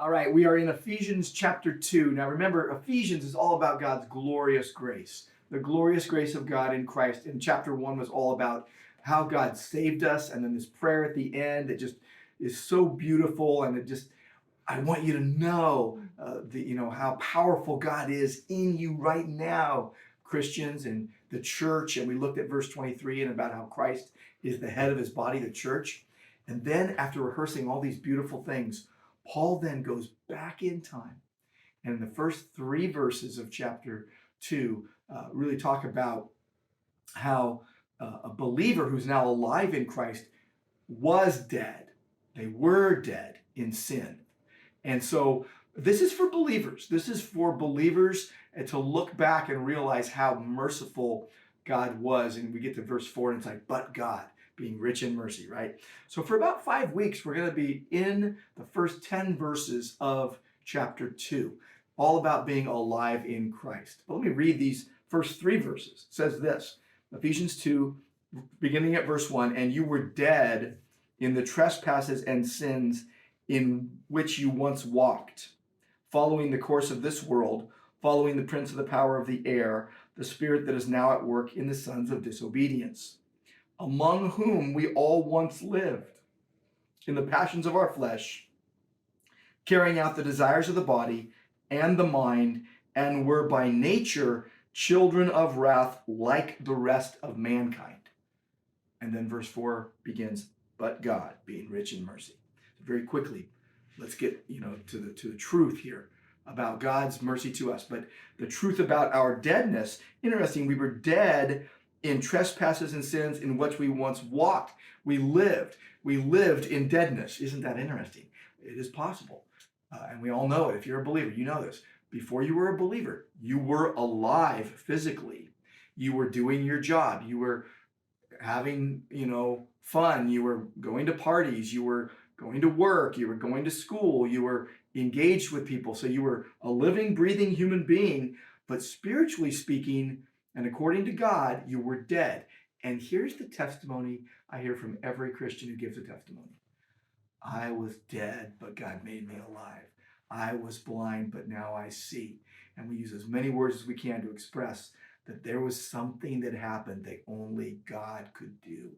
All right, we are in Ephesians chapter 2. Now remember, Ephesians is all about God's glorious grace, the glorious grace of God in Christ. And chapter 1 was all about how God saved us. And then this prayer at the end, it just is so beautiful. And I want you to know, how powerful God is in you right now, Christians and the church. And we looked at verse 23 and about how Christ is the head of his body, the church. And then after rehearsing all these beautiful things, Paul then goes back in time. And in the first three verses of chapter 2, really talk about how a believer who's now alive in Christ was dead. They were dead in sin. And so this is for believers. This is for believers to look back and realize how merciful God was. And we get to verse 4 and it's like, but God, being rich in mercy, right? So for about 5 weeks, we're going to be in the first 10 verses of chapter 2, all about being alive in Christ. But let me read these first 3 verses. It says this, Ephesians 2, beginning at verse 1, and you were dead in the trespasses and sins in which you once walked, following the course of this world, following the prince of the power of the air, the spirit that is now at work in the sons of disobedience, among whom we all once lived in the passions of our flesh, carrying out the desires of the body and the mind, and were by nature children of wrath like the rest of mankind. And then verse 4 begins, but God, being rich in mercy. Very quickly, let's get to the truth here about God's mercy to us. But the truth about our deadness, interesting, we were dead in trespasses and sins in which we once walked. We lived in deadness. Isn't that interesting? It is possible. And we all know it. If you're a believer, you know this. Before you were a believer, you were alive physically. You were doing your job. You were having, fun. You were going to parties. You were going to work. You were going to school. You were engaged with people. So you were a living, breathing human being. But spiritually speaking, and according to God, you were dead. And here's the testimony I hear from every Christian who gives a testimony. I was dead, but God made me alive. I was blind, but now I see. And we use as many words as we can to express that there was something that happened that only God could do.